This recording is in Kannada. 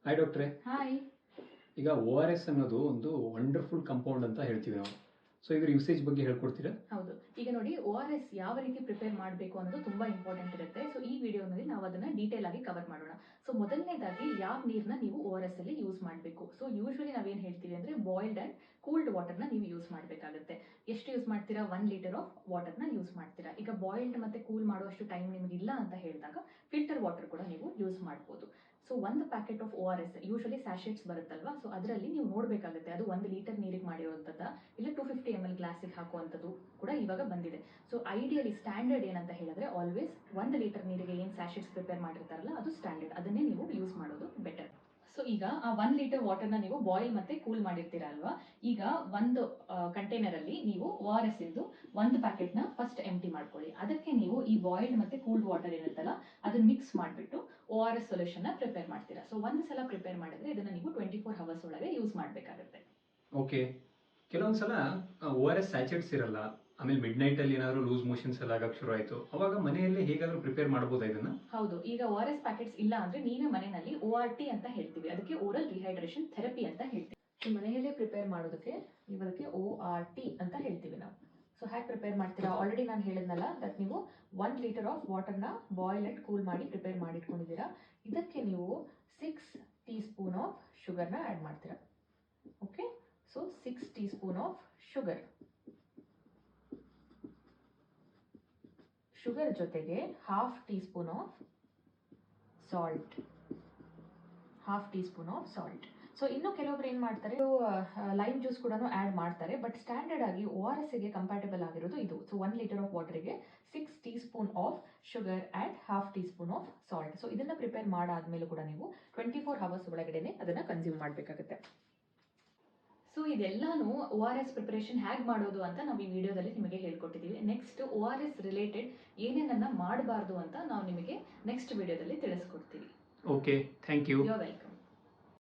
ಹಾಯ್ ಡಾಕ್ಟ್ರೆ. ಹಾಯ್. ಈಗ ಒ ಆರ್ ಎಸ್ ಅನ್ನೋದು ಒಂದು ವಂಡರ್ಫುಲ್ ಕಂಪೌಂಡ್ ಅಂತ ಹೇಳ್ತೀವಿ ನಾವು. ಸೊ ಇದ್ರ ಯೂಸೇಜ್ ಬಗ್ಗೆ ಹೇಳ್ಕೊಡ್ತೀರಾ? ಹೌದು, ಈಗ ನೋಡಿ ORS ಯಾವ ರೀತಿ ಪ್ರಿಪೇರ್ ಮಾಡಬೇಕು ಅನ್ನೋದು ತುಂಬಾ ಇಂಪಾರ್ಟೆಂಟ್ ಇರುತ್ತೆ. ಸೊ ಈ ವಿಡಿಯೋನಲ್ಲಿ ನಾವು ಅದನ್ನ ಡೀಟೇಲ್ ಆಗಿ ಕವರ್ ಮಾಡೋಣ. ಸೊ ಮೊದಲನೇದಾಗಿ ಯಾವ ನೀರನ್ನ ನೀವು ORS ಅಲ್ಲಿ ಯೂಸ್ ಮಾಡಬೇಕು. ಸೊ ಯೂಶುವಲಿ ನಾವೇನು ಹೇಳ್ತೀವಿ ಅಂದ್ರೆ ಬಾಯ್ಲ್ಡ್ ಅಂಡ್ ಕೂಲ್ಡ್ ವಾಟರ್ನ ನೀವು ಯೂಸ್ ಮಾಡಬೇಕಾಗುತ್ತೆ. ಎಷ್ಟು ಯೂಸ್ ಮಾಡ್ತೀರಾ? 1 ಲೀಟರ್ ಆಫ್ ವಾಟರ್ನ ಯೂಸ್ ಮಾಡ್ತೀರಾ. ಈಗ ಬಾಯ್ಲ್ಡ್ ಮತ್ತೆ ಕೂಲ್ ಮಾಡುವಷ್ಟು ಟೈಮ್ ನಿಮಗೆ ಇಲ್ಲ ಅಂತ ಹೇಳಿದಾಗ ಫಿಲ್ಟರ್ ವಾಟರ್ ಕೂಡ ನೀವು ಯೂಸ್ ಮಾಡ್ಬೋದು. ಸೊ ಒಂದು packet of ORS usually sachets ಬರುತ್ತಲ್ವಾ, ಸೊ ಅದರಲ್ಲಿ ನೀವು ನೋಡಬೇಕಾಗುತ್ತೆ ಅದು 1 ಲೀಟರ್ ನೀರಿಗೆ ಮಾಡಿರುವಂಥದ್ದ ಇಲ್ಲ 250 ml ಗ್ಲಾಸಿಗೆ ಹಾಕುವಂಥದ್ದು ಕೂಡ ಇವಾಗ ಬಂದಿದೆ. ಸೊ ಐಡಿಯಲಿ ಸ್ಟ್ಯಾಂಡರ್ಡ್ ಏನಂತ ಹೇಳಿದ್ರೆ ಆಲ್ವೇಸ್ 1 ಲೀಟರ್ ನೀರಿಗೆ ಏನು ಸ್ಯಾಶೆಟ್ಸ್ ಪ್ರಿಪೇರ್ ಮಾಡಿರ್ತಾರಲ್ಲ ಅದು ಸ್ಟ್ಯಾಂಡರ್ಡ್, ಅದನ್ನೇ ನೀವು ಯೂಸ್ ಮಾಡೋದು ಬೆಟರ್. ಸೊ ಈಗ ಆ 1 ಲೀಟರ್ ವಾಟರ್ನ ನೀವು ಬಾಯ್ಲ್ ಮತ್ತೆ ಕೂಲ್ ಮಾಡಿರ್ತೀರಾ ಅಲ್ವಾ, ಈಗ ಒಂದು ಕಂಟೈನರ್ ಅಲ್ಲಿ ನೀವು ORS ಇಂದು ಒಂದು ಪ್ಯಾಕೆಟ್ನ ಫಸ್ಟ್ ಎಂಟಿ ಮಾಡ್ಕೊಳ್ಳಿ. ಅದಕ್ಕೆ ನೀವು ಈ ಬಾಯ್ಲ್ಡ್ ಮತ್ತೆ ಕೂಲ್ಡ್ ವಾಟರ್ ಇರುತ್ತಲ್ಲ ಅದನ್ನ ಮಿಕ್ಸ್ ಮಾಡಿಬಿಟ್ಟು ORS ಸೊಲ್ಯೂಷನ್ ಪ್ರಿಪೇರ್ ಮಾಡ್ತೀರಾ. ಸೊ ಒಂದು ಸಲ ಪ್ರಿಪೇರ್ ಮಾಡಿದ್ರೆ ಇದನ್ನ ನೀವು 24 ಅವರ್ಸ್ ಒಳಗೆ ಯೂಸ್ ಮಾಡಬೇಕಾಗುತ್ತೆ. ಓಕೆ. ಕೆಲವೊಂದ್ಸಲ ಒ ಆರ್ ಎಸ್ ಸ್ಯಾಚೆಟ್ಸ್ ಇರಲ್ಲ, ಆಮೇಲೆ ಮಿಡ್ ನೈಟ್ ಅಲ್ಲಿ ಏನಾದ್ರು ಲೂಸ್ ಮೋಷನ್ಸ್ ಎಲ್ಲ ಆಗಕ್ಕೆ ಶುರು ಆಯ್ತು, ಅವಾಗ ಮನೆಯಲ್ಲಿ ಹೇಗಾದ್ರೂ ಪ್ರಿಪೇರ್ ಮಾಡಬಹುದಾ ಇದನ್ನ? ಹೌದು, ಈಗ ORS ಪ್ಯಾಕೆಟ್ಸ್ ಇಲ್ಲ ಅಂದ್ರೆ ನೀವೇ ಮನೆಯಲ್ಲಿ ORT ಅಂತ ಹೇಳ್ತೀವಿ, ಅದಕ್ಕೆ ಓರಲ್ ರಿಹೈಡ್ರೇಷನ್ ಥೆರಪಿ ಅಂತ ಹೇಳ್ತೀವಿ. ಮನೆಯಲ್ಲೇ ಪ್ರಿಪೇರ್ ಮಾಡೋದಕ್ಕೆ ನೀವು ಅದಕ್ಕೆ ORT ಅಂತ ಹೇಳ್ತೀವಿ ನಾವು. ಸೊ ಹ್ಯಾಕ್ ಪ್ರಿಪೇರ್ ಮಾಡ್ತೀರಾ? ಆಲ್ರೆಡಿ ನಾನು ಹೇಳಿದ್ನಲ್ಲ ದಟ್ ನೀವು 1 ಲೀಟರ್ ಆಫ್ ವಾಟರ್ನ ಬಾಯ್ಲ್ ಅಂಡ್ ಕೂಲ್ ಮಾಡಿ ಪ್ರಿಪೇರ್ ಮಾಡಿಟ್ಕೊಂಡಿದ್ದೀರಾ. ಇದಕ್ಕೆ ನೀವು 6 ಟೀ ಸ್ಪೂನ್ ಆಫ್ ಶುಗರ್ನ ಆ್ಯಡ್ ಮಾಡ್ತೀರಾ. Okay, so 6 teaspoon of sugar. Sugar ಜೊತೆಗೆ half teaspoon of salt. Half teaspoon of salt. So ಇನ್ನು ಕೆಲವೊಬ್ರು ಏನು ಮಾಡ್ತಾರೆ, ಲೈಮ್ ಜ್ಯೂಸ್ ಕೂಡ ಆ್ಯಡ್ ಮಾಡ್ತಾರೆ, ಬಟ್ ಸ್ಟ್ಯಾಂಡರ್ಡ್ ಆಗಿ ORS ಗೆ ಕಂಪ್ಯಾಟಬಲ್ ಆಗಿರೋದು ಇದು. ಸೊ 1 ಲೀಟರ್ ಆಫ್ ವಾಟರ್ಗೆ 6 teaspoon of sugar and half teaspoon of salt. So ಇದನ್ನ ಪ್ರಿಪೇರ್ ಮಾಡಾದ್ಮೇಲೂ ಕೂಡ ನೀವು 24 ಅವರ್ಸ್ ಒಳಗಡೆನೆ ಅದನ್ನ ಕನ್ಸ್ಯೂಮ್ ಮಾಡಬೇಕಾಗುತ್ತೆ. ಸೊ ಇದೆಲ್ಲಾನು ORS ಪ್ರಿಪರೇಷನ್ ಹೇಗೆ ಮಾಡೋದು ಅಂತ ನಾವು ಈ ವಿಡಿಯೋದಲ್ಲಿ ನಿಮಗೆ ಹೇಳ್ಕೊಟ್ಟಿದ್ದೀವಿ. ನೆಕ್ಸ್ಟ್ ORS ರಿಲೇಟೆಡ್ ಏನೇನನ್ನ ಮಾಡಬಾರ್ದು ಅಂತ ನಾವು ನಿಮಗೆ ನೆಕ್ಸ್ಟ್ ವಿಡಿಯೋದಲ್ಲಿ ತಿಳಿಸ್ಕೊಡ್ತೀವಿ. Okay, thank you. You are welcome.